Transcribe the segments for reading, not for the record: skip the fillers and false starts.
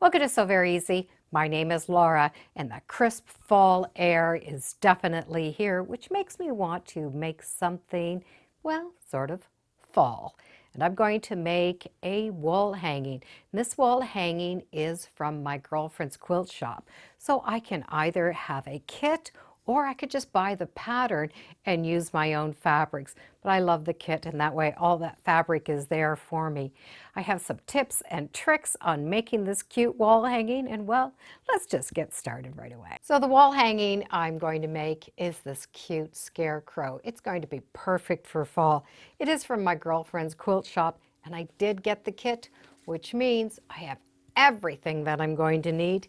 Welcome to Sew Very Easy. My name is Laura, and the crisp fall air is definitely here, which makes me want to make something, well, sort of fall. And I'm going to make a wall hanging. And this wall hanging is from my girlfriend's quilt shop. So I can either have a kit or I could just buy the pattern and use my own fabrics. But I love the kit, and that way all that fabric is there for me. I have some tips and tricks on making this cute wall hanging, and well, let's just get started right away. So the wall hanging I'm going to make is this cute scarecrow. It's going to be perfect for fall. It is from my girlfriend's quilt shop, and I did get the kit, which means I have everything that I'm going to need,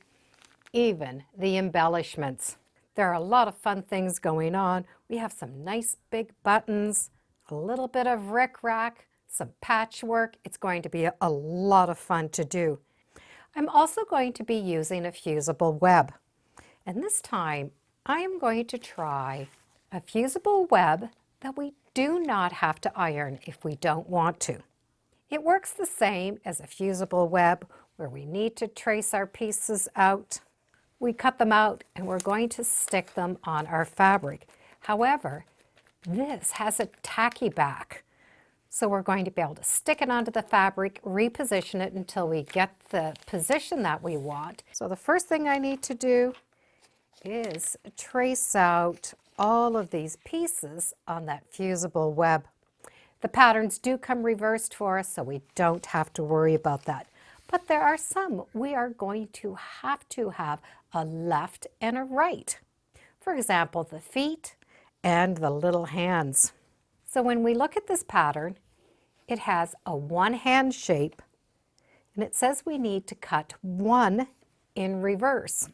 even the embellishments. There are a lot of fun things going on. We have some nice big buttons, a little bit of RickRack, some patchwork. It's going to be a lot of fun to do. I'm also going to be using a fusible web. And this time I am going to try a fusible web that we do not have to iron if we don't want to. It works the same as a fusible web where we need to trace our pieces out. We cut them out and we're going to stick them on our fabric. However, this has a tacky back. So we're going to be able to stick it onto the fabric, reposition it until we get the position that we want. So the first thing I need to do is trace out all of these pieces on that fusible web. The patterns do come reversed for us, so we don't have to worry about that. But there are some we are going to have a left and a right. For example, the feet and the little hands. So when we look at this pattern, it has a one-hand shape, and it says we need to cut one in reverse.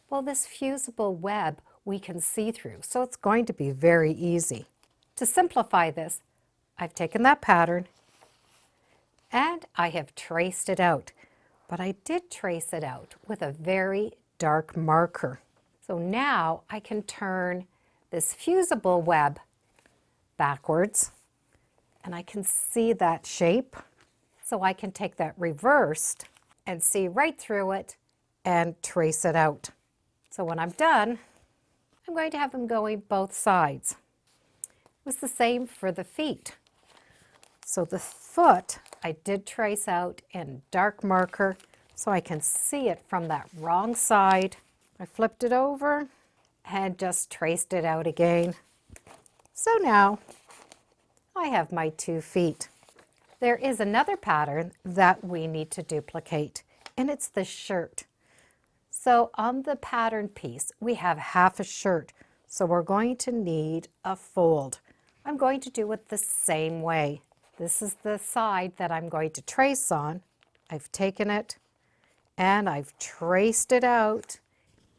Well, this fusible web we can see through, so it's going to be very easy. To simplify this, I've taken that pattern and I have traced it out, but I did trace it out with a very dark marker. So now I can turn this fusible web backwards and I can see that shape. So I can take that reversed and see right through it and trace it out. So when I'm done, I'm going to have them going both sides. It was the same for the feet. So the foot I did trace out in dark marker so I can see it from that wrong side. I flipped it over and just traced it out again. So now I have my 2 feet. There is another pattern that we need to duplicate, and it's the shirt. So on the pattern piece, we have half a shirt, so we're going to need a fold. I'm going to do it the same way. This is the side that I'm going to trace on. I've taken it and I've traced it out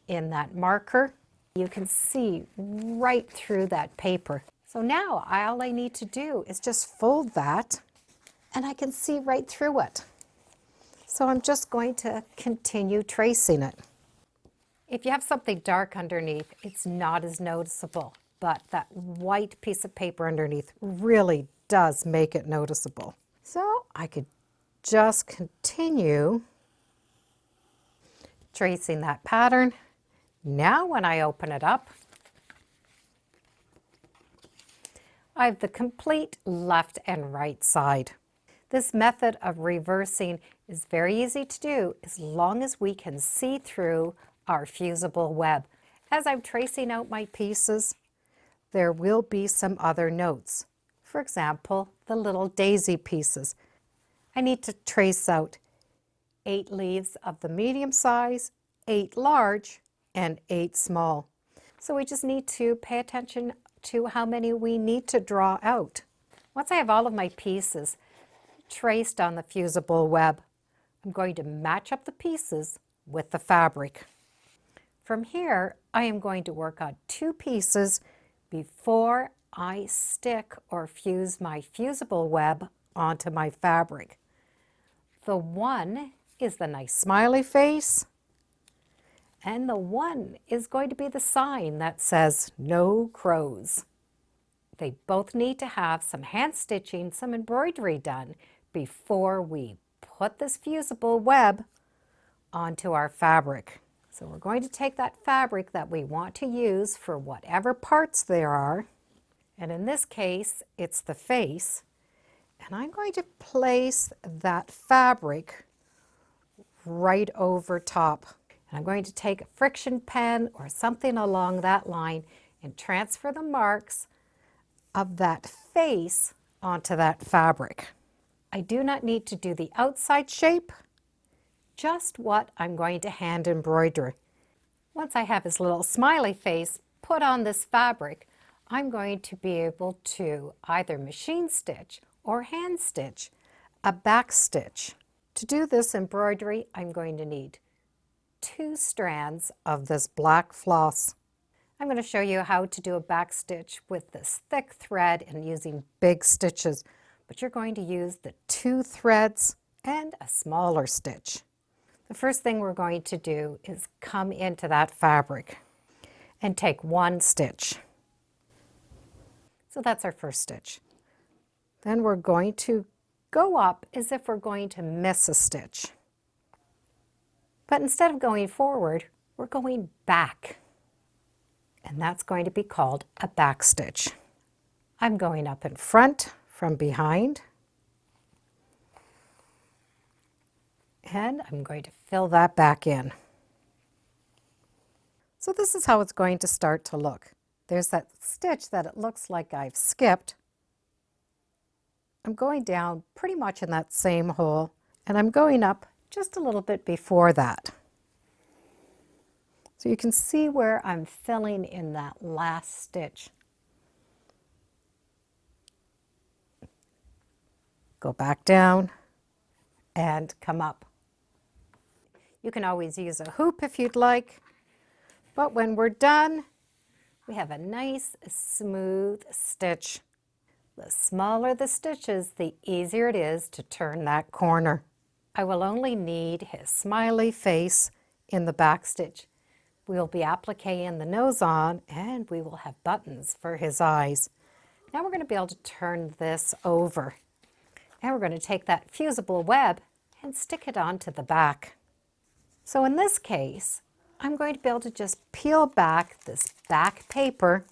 in that marker. You can see right through that paper. So now all I need to do is just fold that and I can see right through it. So I'm just going to continue tracing it. If you have something dark underneath, it's not as noticeable, but that white piece of paper underneath really does make it noticeable. So I could just continue tracing that pattern. Now when I open it up, I have the complete left and right side. This method of reversing is very easy to do as long as we can see through our fusible web. As I'm tracing out my pieces, there will be some other notes. For example, the little daisy pieces. I need to trace out 8 leaves of the medium size, 8 large, and 8 small. So we just need to pay attention to how many we need to draw out. Once I have all of my pieces traced on the fusible web, I'm going to match up the pieces with the fabric. From here, I am going to work on 2 pieces before I stick or fuse my fusible web onto my fabric. The one is the nice smiley face, and the one is going to be the sign that says no crows. They both need to have some hand stitching, some embroidery done before we put this fusible web onto our fabric. So we're going to take that fabric that we want to use for whatever parts there are, and in this case it's the face, and I'm going to place that fabric right over top. And I'm going to take a friction pen or something along that line and transfer the marks of that face onto that fabric. I do not need to do the outside shape, just what I'm going to hand embroider. Once I have his little smiley face put on this fabric, I'm going to be able to either machine stitch or hand stitch a back stitch. To do this embroidery, I'm going to need 2 strands of this black floss. I'm going to show you how to do a back stitch with this thick thread and using big stitches, but you're going to use the 2 threads and a smaller stitch. The first thing we're going to do is come into that fabric and take 1 stitch. So that's our first stitch. Then we're going to go up as if we're going to miss a stitch. But instead of going forward, we're going back. And that's going to be called a back stitch. I'm going up in front from behind. And I'm going to fill that back in. So this is how it's going to start to look. There's that stitch that it looks like I've skipped. I'm going down pretty much in that same hole, and I'm going up just a little bit before that. So you can see where I'm filling in that last stitch. Go back down and come up. You can always use a hoop if you'd like, but when we're done, we have a nice smooth stitch. The smaller the stitches, the easier it is to turn that corner. I will only need his smiley face in the back stitch. We'll be appliquing the nose on, and we will have buttons for his eyes. Now we're going to be able to turn this over. And we're going to take that fusible web and stick it onto the back. So in this case, I'm going to be able to just peel back this back paper,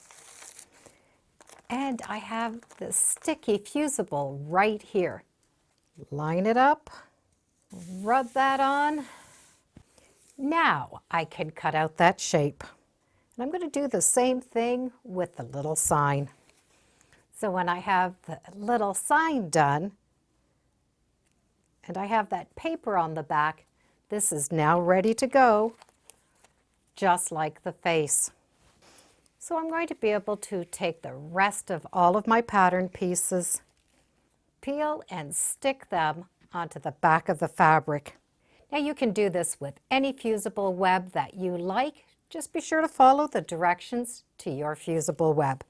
and I have this sticky fusible right here. Line it up, rub that on. Now I can cut out that shape. And I'm going to do the same thing with the little sign. So when I have the little sign done, and I have that paper on the back, this is now ready to go, just like the face. So I'm going to be able to take the rest of all of my pattern pieces, peel and stick them onto the back of the fabric. Now you can do this with any fusible web that you like. Just be sure to follow the directions to your fusible web.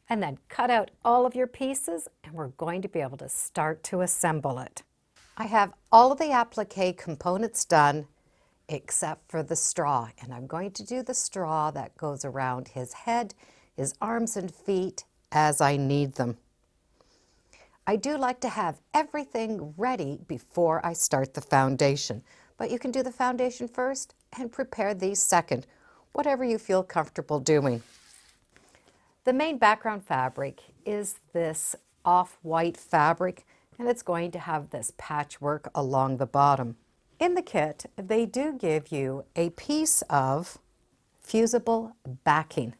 And then cut out all of your pieces, and we're going to be able to start to assemble it. I have all of the applique components done except for the straw, and I'm going to do the straw that goes around his head, his arms and feet as I need them. I do like to have everything ready before I start the foundation, but you can do the foundation first and prepare these second, whatever you feel comfortable doing. The main background fabric is this off-white fabric, and it's going to have this patchwork along the bottom. In the kit, they do give you a piece of fusible backing.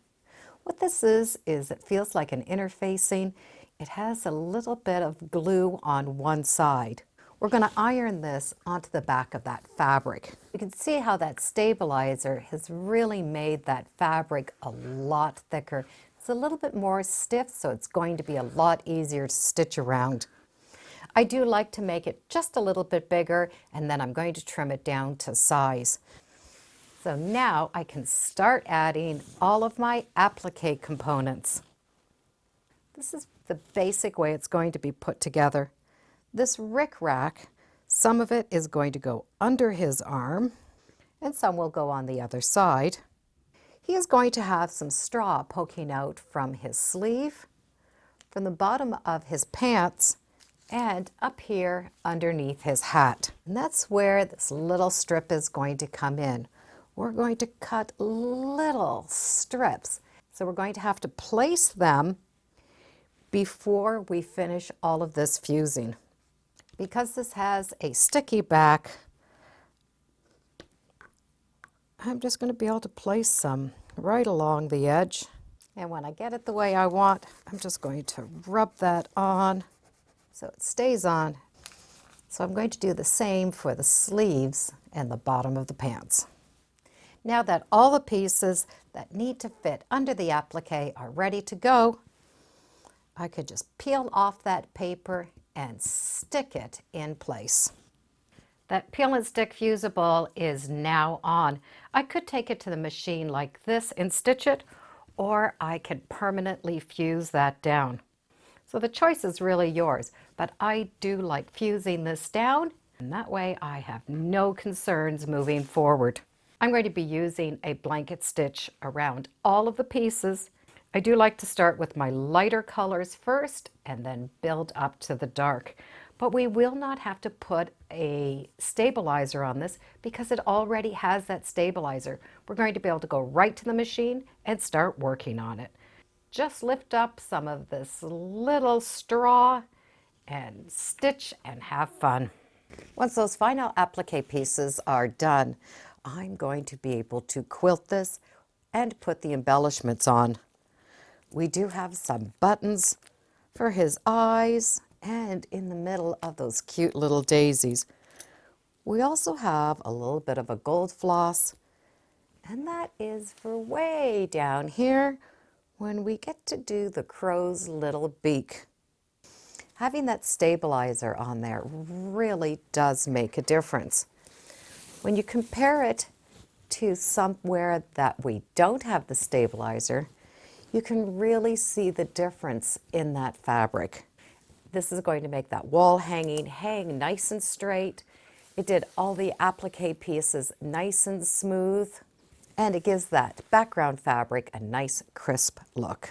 What this is it feels like an interfacing. It has a little bit of glue on one side. We're going to iron this onto the back of that fabric. You can see how that stabilizer has really made that fabric a lot thicker. It's a little bit more stiff, so it's going to be a lot easier to stitch around. I do like to make it just a little bit bigger, and then I'm going to trim it down to size. So now I can start adding all of my applique components. This is the basic way it's going to be put together. This RickRack, some of it is going to go under his arm, and some will go on the other side. He is going to have some straw poking out from his sleeve, from the bottom of his pants, and up here underneath his hat. And that's where this little strip is going to come in. We're going to cut little strips. So we're going to have to place them before we finish all of this fusing. Because this has a sticky back, I'm just going to be able to place some right along the edge. And when I get it the way I want, I'm just going to rub that on so it stays on. So I'm going to do the same for the sleeves and the bottom of the pants. Now that all the pieces that need to fit under the applique are ready to go, I could just peel off that paper and stick it in place. That peel and stick fusible is now on. I could take it to the machine like this and stitch it, or I could permanently fuse that down. So the choice is really yours, but I do like fusing this down, and that way I have no concerns moving forward. I'm going to be using a blanket stitch around all of the pieces. I do like to start with my lighter colors first and then build up to the dark. But we will not have to put a stabilizer on this because it already has that stabilizer. We're going to be able to go right to the machine and start working on it. Just lift up some of this little straw and stitch and have fun. Once those final applique pieces are done, I'm going to be able to quilt this and put the embellishments on. We do have some buttons for his eyes and in the middle of those cute little daisies. We also have a little bit of a gold floss, and that is for way down here when we get to do the crow's little beak. Having that stabilizer on there really does make a difference. When you compare it to somewhere that we don't have the stabilizer, you can really see the difference in that fabric. This is going to make that wall hanging hang nice and straight. It did all the applique pieces nice and smooth, and it gives that background fabric a nice crisp look.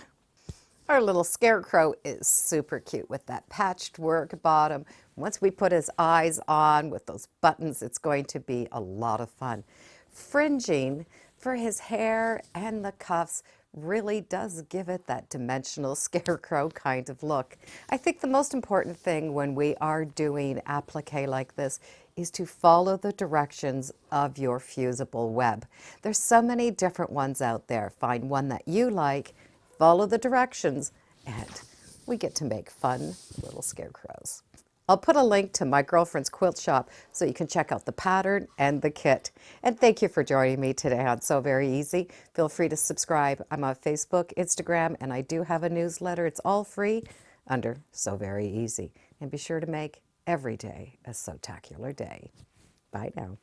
Our little Scarecrow is super cute with that patched work bottom. Once we put his eyes on with those buttons, it's going to be a lot of fun. Fringing for his hair and the cuffs really does give it that dimensional Scarecrow kind of look. I think the most important thing when we are doing applique like this is to follow the directions of your fusible web. There's so many different ones out there. Find one that you like, follow the directions, and we get to make fun little scarecrows. I'll put a link to my girlfriend's quilt shop so you can check out the pattern and the kit. And thank you for joining me today on Sew Very Easy. Feel free to subscribe. I'm on Facebook, Instagram, and I do have a newsletter. It's all free under Sew Very Easy. And be sure to make every day a Sewtacular day. Bye now.